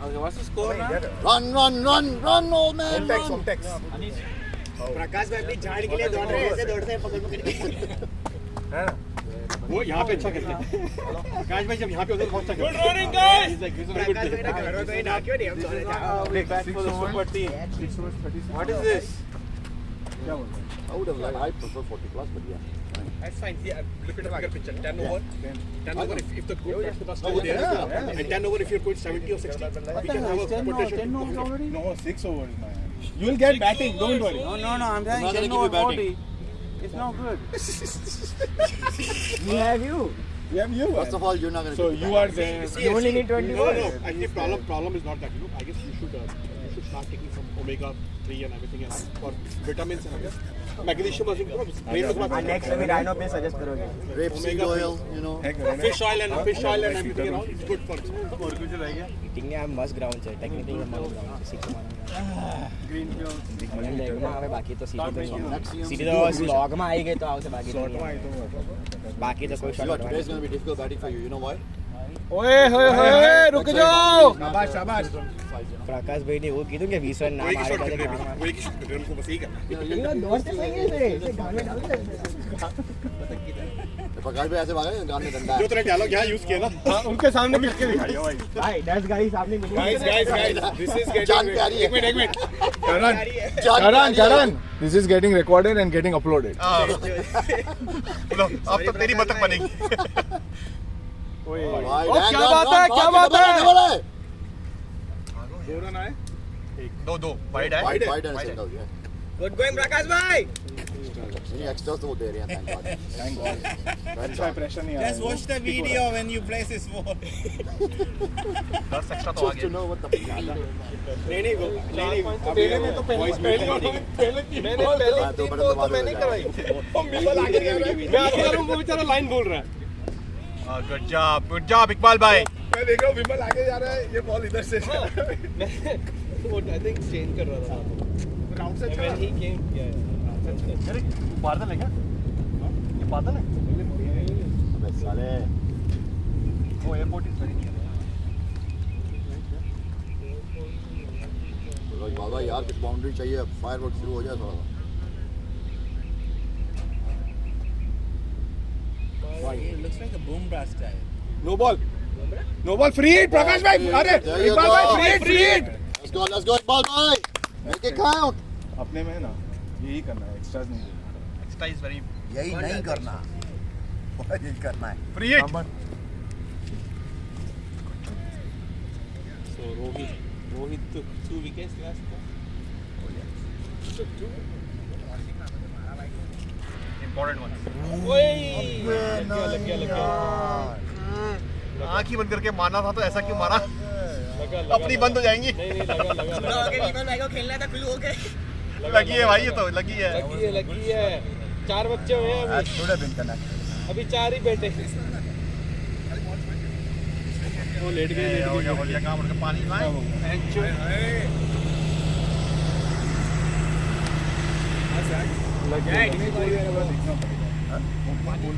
okay what's the score now Run, old man. Run. Prakash भाई अपनी झाड़ के लिए दौड़ रहे हैं ऐसे दौड़ते हैं पकड़ पकड़ के है ना वो यहाँ पे अच्छा करते हैं प्रकाश भाई जब यहाँ पे उधर बहुत अच्छा करते हैं प्रकाश भाई ना घर में तो ये डाक्यो नहीं हम दौड़े जाओ back for the super team what is this क्या बोलते हैं I would have liked. I prefer 40 plus, but yeah. that's fine yeah look at the bigger picture 10 over if the good bats the bus Oh, yeah. and 10 over if you're going 70 or 60 we can have a potential No, 6 overs, man. You will get batting, don't worry. no I'm saying not gonna 10 give you over batting. 40 it's not good we have you We have you. First of all, you're not going to. So you are there. you only need 20 no actually problem is not that I guess you should start taking some omega 3 and everything else for vitamins and magnesium also brain was and next time rhino पे suggest करोगे Rapeseed oil, you know. fish oil and everything around it's good for और कुछ रह गया? Meeting में हम मस्त ground है टेक्निकली हम मस्त ग्राउंड है सिक्स Green field. मारना देखना हमें बाकी तो Maximum. सीधी तो स्लॉग में आई गए तो आओ से बाकी तो नहीं है। बाकी तो कोई You know, shot today's going to be difficult batting for you. You know why? ओए होए होए रुक जाओ. शाबाश शाबाश प्रकाश भाई ने वो की दूंगे 20 रन ना वही की मारे शॉट तो करने वही की शॉट करने उनको बस यही करना दौड़ते सही है से गाने डालते तो प्रकाश भाई ऐसे भागा गान में डंडा जो है. तेरा डायलॉग यहाँ यूज किया ना हाँ, उनके सामने करके दिखाइए भाई. भाई 10 गाड़ी सामने मिली guys this is getting जान प्यारी है. एक मिनट Karan, जान प्यारी है. Karan, this is getting recorded and getting uploaded. लो अब तो तेरी बतख बनेगी Wide, ओ, and क्या run, बात run, है, run, क्या double बात है? double है. दो रन आए दो वाइड है Wide, wide and single, yeah. Good going Prakash भाई नहीं, extras तो वो दे रहे हैं, thank God. Thank God. अच्छा pressure नहीं आ रहा है. watch the video when you place this ball 10 extra तो आ Just to गया know what the नहीं पहले में तो पहले मैंने हाँ, तो बड़ा दबा मैंने देगा. कराई. मैं आगे करूँ वो बेचारा लाइन बोल रहा है. गुड जॉब इकबाल भाई मैं देख रहा हूँ विमल आगे जा रहा है ये बॉल इधर से वो आई थिंक चेंज कर रहा था. ग्राउंड से When he came, अरे बादल है क्या ये बादल है अबे साले. वो एयरपोर्ट इज वेरी नियर बोलो बाबा यार कुछ बाउंड्री चाहिए, फायरवर्क शुरू हो जाए थोड़ा सा. it looks like a boom blast guy no ball free hit प्रकाश भाई. अरे There you इकबाल go. भाई free hit. Let's go, ball boy. Make it count. अपने में है ना यही करना है, एक्स्ट्रास नहीं देना. एक्स्ट्रा इज वेरी यही नहीं करना. यही करना है. Free hit so Rohit took 2 wickets last time important one. आँख ही बंद करके मारना था तो ऐसा क्यों मारा? अपनी बंद हो जाएंगी। खेलना था खुल हो गए लगी है भाई, ये तो लगी है। लगी है 4 बच्चे हुए हैं That should have been connected. अभी 4 ही बेटे वो लेट गए हो गया काम, उनका पानी लाए।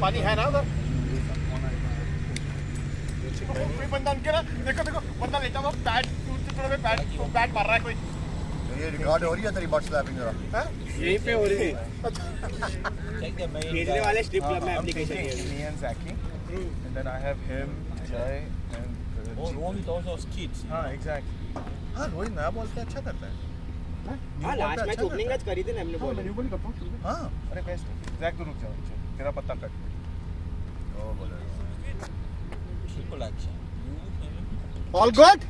पानी है ना उधर? कोई बंदा उनके ना, देखो देखो बंदा लेटा हुआ पैड मार रहा है कोई। ये रिकॉर्ड हो रही है तेरी बट स्लैपिंग जरा? यहीं पे हो रही थी खेलने वाले स्ट्रिप क्लब में एप्लीकेशन है Me and Zaki, and then I have him, Jay, and Rohit also skits. हाँ exactly. हाँ रोहित नया बॉल पे अच्छा करता है। हां लास्ट मैच ओपनिंग आज करी थी ना हमने बॉल हाँ अरे बेस्ट। जैक तो रुक जाओ, तेरा पत्ता cut. Triple action. All good?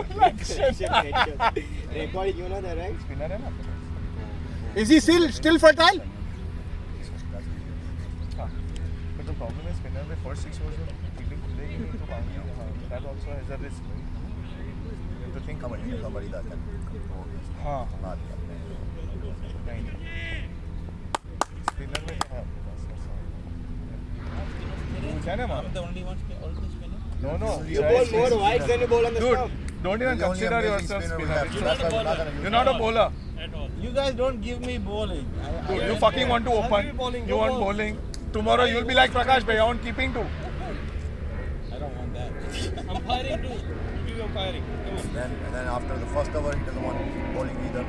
Record you know that right spinner है ना? Is he still fertile? हाँ, but the problem is spinner में first 6 overs में fielding खुलेगी नहीं तो पाएंगे। That also has a risk, right? You have to think about it. Somebody that can. हाँ Not नहीं स्पिनर में क्या है आपके पास? क्या ना I'm the only one always spinner. No. You bowl more wides than you bowl on the Dude, stump. don't even consider yourself spinner. You're not a bowler. You guys don't give me bowling. Dude, you fucking want to open. You want bowling. Tomorrow you'll be like Prakash Bhai. I want keeping too. I don't want that. umpiring too you umpiring And then after the first over, he doesn't want bowling either.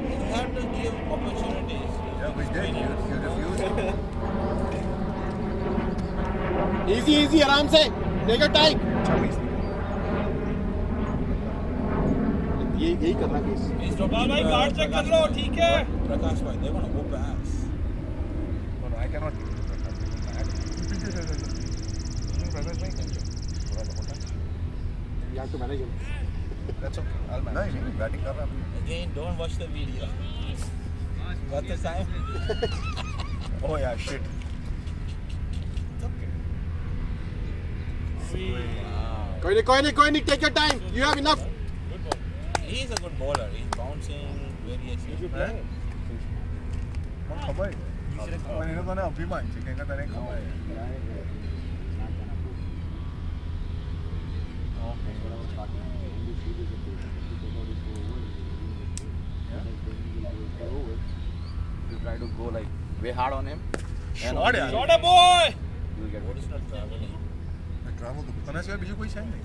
You have to give opportunities. Yeah, we did. You refused. Easy, आराम से. Take your time. यही करना case Please don't give भाई card check कर लो ठीक है Prakash bhai, they want to go pass. No, I cannot give it to Prakash. Prakash Bhai can do. you have to manage him That's okay. I'll manage. नहीं batting कर रहा है. Again, don't watch the video. Got the time? Oh yeah, shit. कोई नहीं take your time you have enough He is a good bowler. He's bouncing various. खबर है. मैंने लोगों ने अभिमान चिकन का तरह खबर है. You try to go like way hard on him. Shot यार. shot a boy You'll get What is not traveling? Travel तो पता है बीजू कोई शायद नहीं.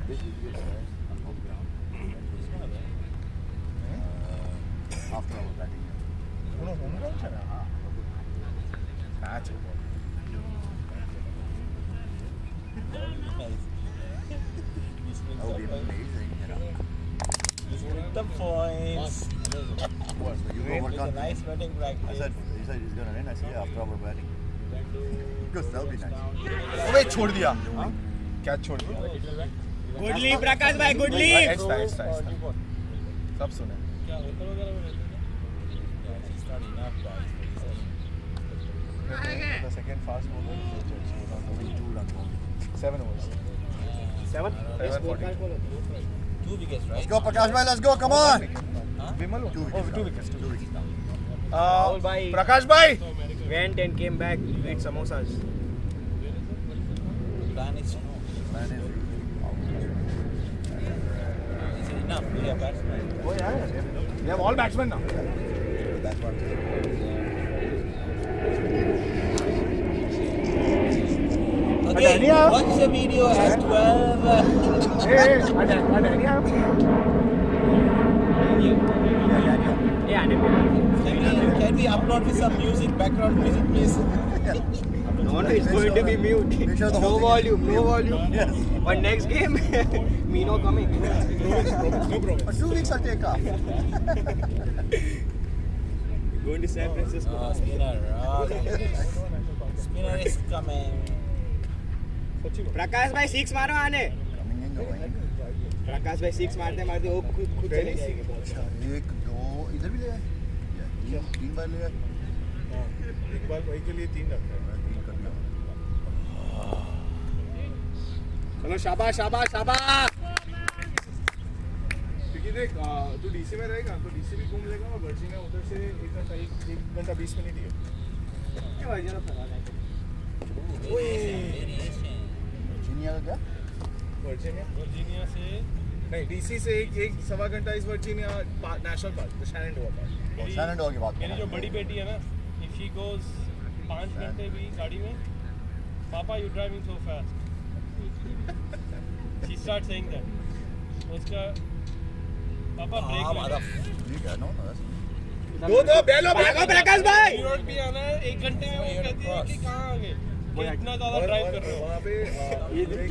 After our batting. उन्होंने होम ग्राउंड चला. Match. That would be amazing. The points. What? So you go work It's a on. nice batting I practice. said, he said he's gonna win. I said, yeah, after our batting. Because that'll be nice. अबे छोड़ दिया. क्या छोड़ दिया? Good leave प्रकाश भाई good leave Extra. सब सुने. It's not enough, guys. The second fast bowler. 7 overs. 7 740. 2 wickets, right? Let's go, Prakash bhai. Let's go. Come on. Vimal. 2 wickets. 2 wickets. 2 wickets now. bhai. Prakash bhai. went and came back to eat samosas Plan is no. Man is Is it enough? We are batsmen. Oh yeah. We have all batsmen now. that's what. Okay, Adania. watch the video at 12. Hey, Adania. Can we upload with some music, background music, please? no it's going to be mute Make sure the no whole thing is volume Yes. but next game Mino coming For 2 weeks I'll take off. going to San Francisco Spinner. Spinner is coming. प्रकाश भाई 6 मारो आने Coming in, going. प्रकाश भाई 6 मारते मारते वो खुद चले जाएंगे अच्छा 1 2 इधर भी ले आए. 3 बार ले आए. एक बार वही के लिए 3 रखते हैं. 3 कर चलो शाबाश शाबाश शाबाश। क्योंकि देख तू डीसी में रहेगा तो डीसी भी घूम लेगा और वर्जीनिया उधर से 1 घंटा 20 मिनट ही है। क्या भाई जरा फरा है वर्जीनिया का क्या? वर्जीनिया से नहीं डीसी से एक सवा घंटा इस Virginia national park the Shenandoah park. Shenandoah की बात कर मेरी रहा जो हूँ। बड़ी बेटी है ना, इफ शी गोज 5 घंटे भी गाड़ी में, पापा you driving so fast, she start saying that. उसका पापा ब्रेक ठीक है, no, no, that's- दो बेलो प्रकाश भाई। न्यूयॉर्क भी आना है 1 घंटे में, वो कहती है कि कहाँ आ गए, कि इतना ज़्यादा ड्राइव कर रहे हो। वहाँ पे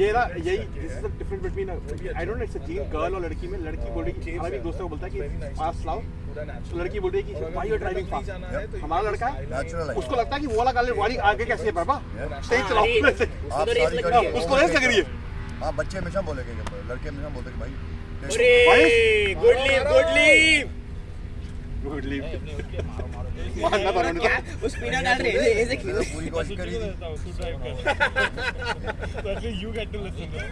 ये ना यही this is the difference between I don't know it's a gene girl और लड़की में। लड़की बोल रही है, हमारे भी दोस्तों को बोलता है कि फास्ट लाओ, तो लड़की बोल रही है कि why you are driving fast. हमारा लड़का है, Natural है। उसको लगता है कि वो वाला गाड़ी आगे कैसे है पापा, सही चलाओ। आप सारी करिए। उसको रेस लग रही है। हाँ, बच्चे हमेशा बोलेंगे, लड़के हमेशा बोलते हैं कि भाई अरे good leave good leave good leave मारना था उन्होंने। क्या उस पीना डाल रहे हैं ऐसे क्यों? पूरी कोशिश करी थी। तू ड्राइव कर, so at least you get to listen to it.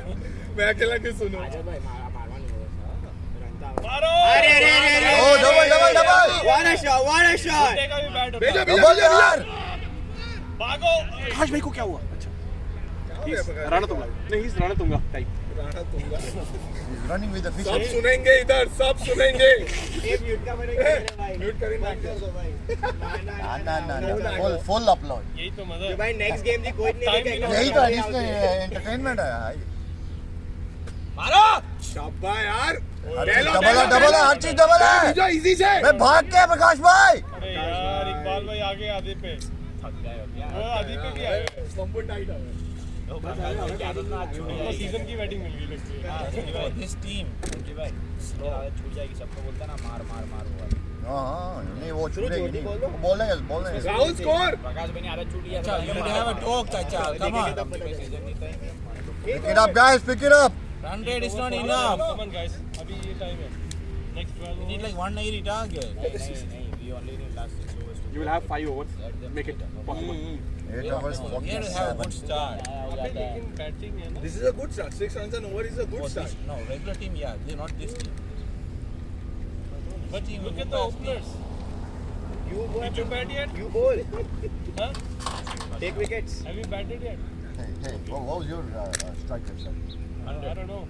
मैं अकेला क्यों सुनूं? भाई मारवा नहीं होगा मारो। अरे अरे अरे अरे oh double double double what a shot गुड्डे का भी बैट होता है। डबल यार। भागो। आकाश भाई को क्या हुआ? अच्छा राणा तुंगा नहीं, इस Ranatunga type. Ranatunga. He's running with the fish. सब सुनेंगे इधर, सब सुनेंगे। ये म्यूट का बनेगा भाई म्यूट करेंगे। कर दो भाई ना फुल अपलोड। यही तो मजा है। भाई नेक्स्ट गेम दी कोई नहीं देखेगा यही तो इसमें एंटरटेनमेंट है भाई। मारो। शाबाश यार। डबल है, डबल है, हर चीज डबल है। जो इजी से। मैं भाग के प्रकाश भाई। अरे यार इकबाल भाई आगे आधे पे, वो आधे पे भी आए। पंपो टाइट है। उनको सीजन की बैटिंग मिल गई लगती है। दिस टीम छूट जाएगी, सबको बोलता है ना मार मार मार वो वाली। हाँ, नहीं वो छूटेगी नहीं। बोलेंगे। राहुल स्कोर। प्रकाश भाई ने आदत छूटी है। अच्छा you have a talk चाचा come on Pick it up guys, pick it up. 100 is not enough Come on guys, अभी ये टाइम है। Next 12 you need like 180 target नहीं, we only need last 6 overs to You will have 5 overs. Make it possible. 8 hours you have to have a good 47. start लेकिन batting है ना। This is a good start. 6 runs and over is a good start. no regular team yeah they're not this team but Look at the openers. You go Did you bat yet? you bowl Huh? take wickets Have you batted yet? Hey, what was your strike rate, sir? I don't know.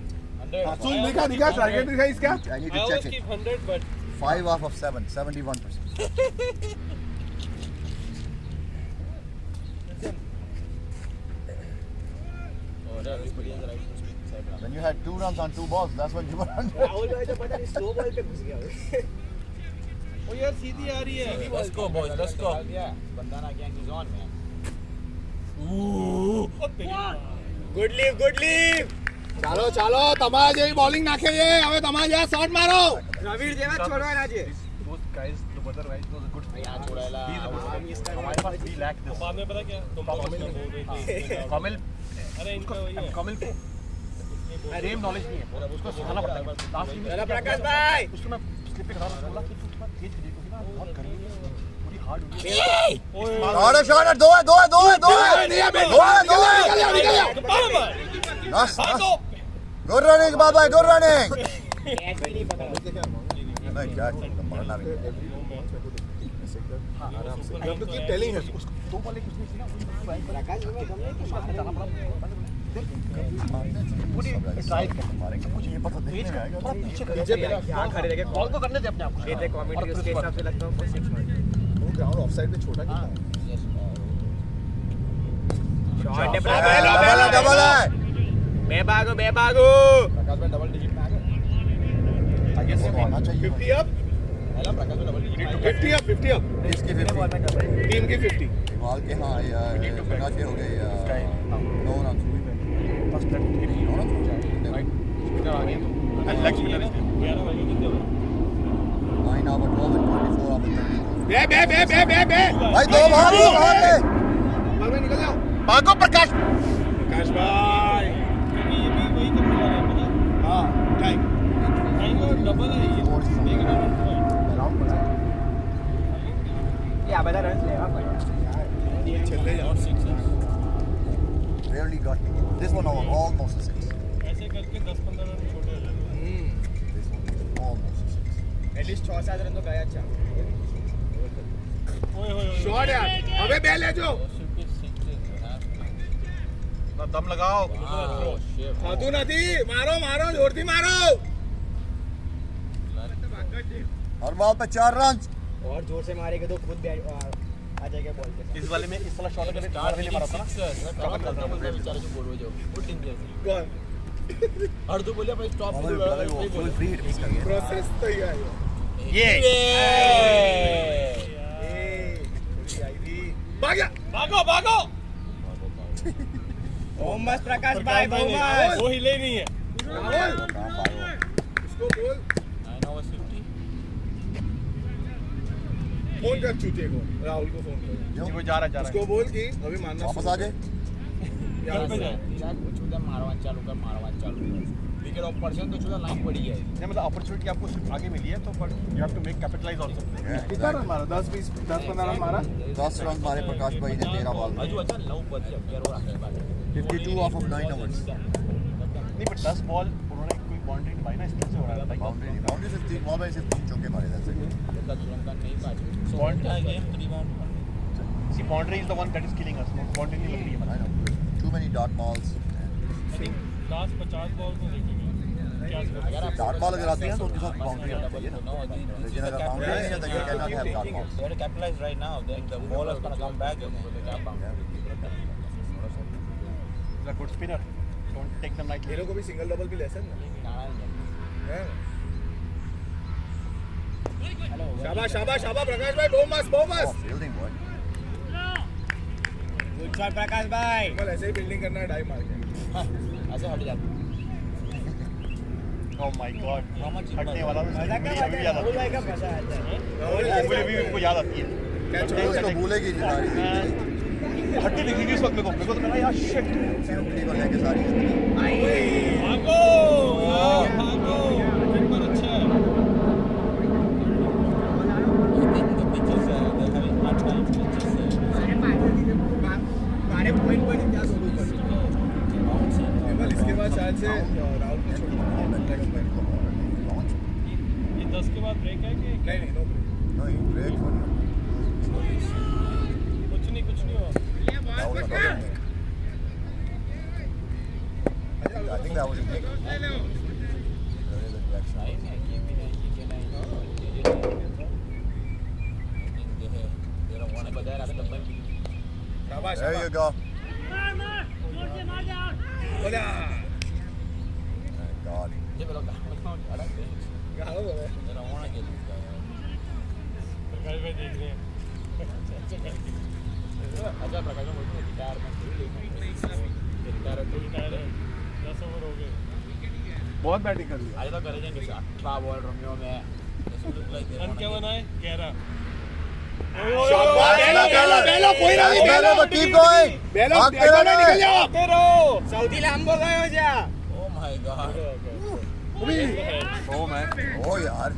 सुन दिखा target दिखा इसका। I need I to always check it. keep 100 but 5 off of 7, 71%. When you had 2 runs on 2 balls, that's when you were 100. Rahul भाई तो पता नहीं slow ball पे घुस गया ओ यार सीधी आ रही है। let's go boys let's go Bandana gang is on man. ooh ओ तेरी गुड लीव ચાલો ચાલો તમારા જેવી બોલિંગ નાખે છે હવે તમારે જ્યાં શોટ મારો रविर जेवा छोड़वा ना जे Those guys, the brother guys, those are good. यहाँ छोड़ायला हमारे पास we lack this. बाद में पता क्या तुम बोल रहे थे। कमिल अरे इनका वही है। कमिल को सेम नॉलेज नहीं है, उसको सिखाना पड़ता है। लास्ट चलो प्रकाश भाई उसको मैं स्लिप पे खड़ा था, बोला कि तू थोड़ा तेज खेलिए क्योंकि ना बहुत गर्मी है, पूरी हार्ड हो गई है। Shot, 2 है, 2 है, 2 है, 2 है, 2 है, 2 है। Nice, nice. Good running, Baba, good running. Catch भी नहीं पकड़ा नहीं, catch, तो मारना भी नहीं। You have to keep telling him. दो बॉल एक उसने सीना प्रकाश भाई हमने कि जाना पड़ा। पूरी ट्राई करके मारेंगे, मुझे ये पता देखने में आएगा। थोड़ा पीछे कर नीचे यहाँ खड़े रह के बॉल को करने दे अपने आप को। ये थे कमेंट्री उसके हिसाब से लगता है वो 6 मार वो ग्राउंड ऑफसाइड पे छोटा कितना है? शॉट है डबल है। मैं भागो प्रकाश भाई डबल डिजिट में आ गए। होना चाहिए। 50 up पहला प्रकाश भाई डबल डिजिट में आ गए। 50 up इसकी 50, टीम की 50 इकबाल के हाँ प्रकाश के हो गए 9 run. First leg No runs? Spinner आ गए तो लेग स्पिनर है। 9 over 12 and 24 over 30. बे भाई 2 भाग लो, भाग ले। भाग में निकल जाओ भागो प्रकाश। प्रकाश भाई क्योंकि ये भी वही करने वाला है पता। हां टाइम टाइम और डबल है ये। Around पर है। ये आधा रन लेगा भाई चले जाओ Barely got me. This one almost a 6. 10-15 run छोटे हो जाएंगे। Almost six. एटलीस्ट 6-7 रन तो गया अच्छा ओए होए होए। शॉट यार अबे बे ले जो should be sixes, ना दम लगाओ खातू नहीं मारो मारो जोरती मारो हर बॉल पे 4 रन. और जोर से मारेगा तो खुद आ जाएगा बॉल के साथ इस वाले में इस वाला शॉट अगर start मारने hitting मारा था ना sixes. कहाँ करता बोलता बेचारा जो बोल जो good in there. कौन और तू बोलिए भाई stop Ball brother वो full free hit miss कर गया. प्रोसेस तो ही है ये भाग जा भागो भागो। मोहम्मद प्रकाश भाई मोहम्मद वो हिले नहीं है। राहुल इसको बोल 9 overs 50. फोन कर चूते को राहुल को फोन कर वो जा रहा उसको बोल कि अभी मारना वापस आ जाए. यहाँ पे छुदा मारवान चालू कर विकेट ऑफ पर्सन तो छुदा लाइन पड़ी है. नहीं मतलब अपॉर्चुनिटी आपको सिर्फ आगे मिली है तो but you have to make capitalize also कितना रन मारा 10-15 रन मारा 10 रन मारे प्रकाश भाई ने 13 बॉल में. अजू अच्छा 9 बच गया 11 आखिर बात. 52 ऑफ 9 overs. नहीं बट 10 बॉल उन्होंने कोई बाउंड्री नहीं ना इसलिए से हो रहा है बाउंड्री से 3 बॉल में सिर्फ 3 चौके मारे थे. का तुरंत नहीं pass. So game 3 bound. See boundary is the one that is killing us boundary नहीं लग रही है I know. Too many dot balls. Last 50 ball को देखेंगे क्या अगर आप Dot ball अगर आती है तो उनके साथ बाउंड्री आनी चाहिए ना. No, लेकिन अगर बाउंड्री नहीं है तो you cannot have dot balls. they have to capitalize right now. Then the ball is gonna come back and they tap out. Is a good spinner don't take them ये lightly लोग को भी single double भी lesson है शाबाश शाबाश शाबाश प्रकाश भाई बहुत मस्त Oh, fielding boy. Good shot Prakash भाई बस ऐसे ही फील्डिंग करना है डाई मार के ऐसे हट जाते. ओह माय गॉड हटने वाला तो मजा क्या बात है राहुल भाई का मजा आता है मुझे भी उनको याद आती है वो इसको भूलेगी जितारी. हट्टी दिखी थी उस वक्त मेरे को तो मैंने यार शिट सिंपली को लेके सारी. भागो भागो कीपर अच्छा है. The pitches they're having hard time pitches. मारे पॉइंट पर क्या सोलू कर केवल इसके बाद शायद से राहुल को छोड़ ये 10 के बाद ब्रेक है कि नहीं no No, he break for you. कुछ नहीं हुआ. That was another nick. I think that was a nick. There is a direction. नहीं नहीं ये भी नहीं ये क्या नहीं. They don't want to but they're at the point. शाबाश There you go. बोला Thank God. ये लोग अड़क गए. क्या हो गया They don't want to get this guy. प्रकाश भाई देख रहे हैं. अच्छा प्रकाश में बोलते हैं रिटायरमेंट रिटायर है. 10 ओवर हो गए. बहुत बैटिंग कर लिया आज तो करे जाएंगे 18 बॉल रोमियो में. रन क्या बनाए 11. शाबाश बेलो बेलो कोई ना नहीं बेलो But keep going. बेलो भागते निकल रहो. जाओ सऊदी लांबो गए हो जा Oh my god. Oh man Oh यार.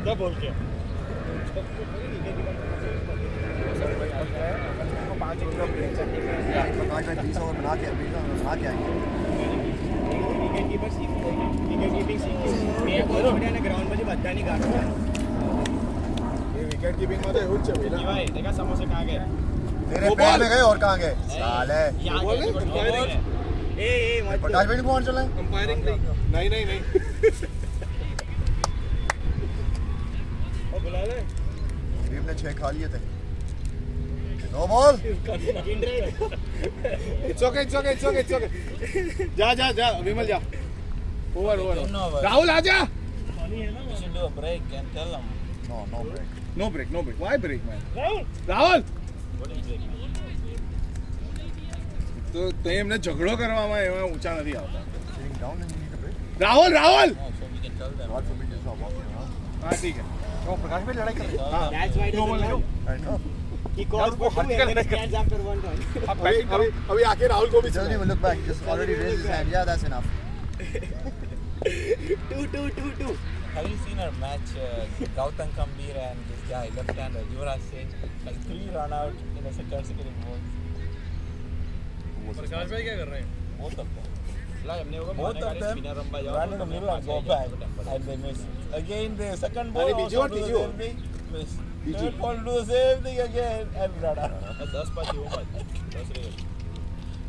क्या बोल के प्रकाश भाई 20 ओवर बना के आएंगे. विकेट कीपर सीख विकेट कीपिंग सीख मैं कोच ने ग्राउंड में बद्दा नहीं काटता ये विकेट कीपिंग मध्ये होच છે પેલા भाई देखा समोसे कहां गए तेरे पैर में गए और कहाँ गए साले. ए मत प्रकाश भाई ने कौन चला है. अंपायरिंग नहीं नहीं नहीं और बुला ले. टीम ने 6 खा लिए थे. No ball. इट्स ओके जा जा जा विमल जा ओवर राहुल आजा पानी है ना. You should do a break and tell them. No break. No break why break man Rahul What is it? તો એમને ઝઘડો કરવામાં એમાં ઊંચા નથી આવતા Sitting down and you need a break. રાहुલ No, so we can tell them. God forbid you stop walking around. हाँ ठीक है वो प्रकाश भाई लड़ाई कर रहे हैं हाँ that's why I know. he calls for two and then stands after one run अभी आके राहुल को भी He doesn't even look back. He just already raised his hand. Yeah, that's enough. 2 Have you seen our match, Gautam Gambhir and this guy, left-hander, Yuvraj Singh, like 3 run out in a consecutive balls? प्रकाश भाई क्या कर रहे हैं? Both of them. Both Both of them ran in the middle and go back, and they miss. Again, the second ball अरे also BG do the same thing, miss. Third ball do the same thing again, and run out. 10 पास ही हो पाए 10 रहे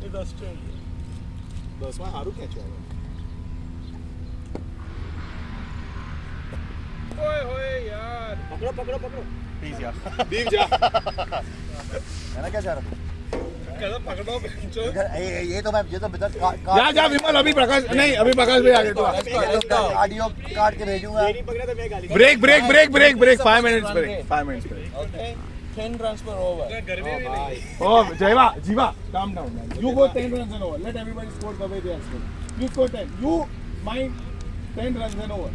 It was Australia. 10 में हारू क्या चाहिए ओए होए यार पकड़ो पकड़ो पकड़ो प्लीज यार दीप जा मैं क्या चाह रहा था कदम पकड़ो बेंचो ये तो बिदर जा जा विमल अभी प्रकाश नहीं अभी प्रकाश भाई आगे तो ऑडियो काट के भेजूंगा नहीं पकड़ा तो मैं गाली break 5 minutes break Okay, 10 runs per over. गर्मी भी नहीं Oh, Jiva, calm down, man. You go 10 runs and over. Let everybody score the way they are scoring. You score 10. You mind 10 runs and over.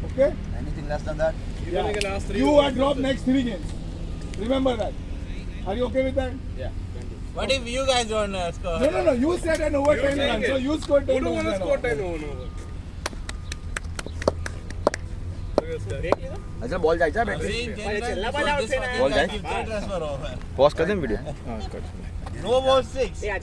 Okay? Anything less than that गिरने के last 3 You are dropped next 3 games. Remember that. Are you okay with that? What if you guys don't score? No. You said an over 10 runs. So you score 10 who don't want runs. to score 10 over अच्छा ball जायचा Again, 10 runs. चलना पड़ा This उसे ना। fucking guy gives 10 runs per over. Pause कर दें video No ball 6.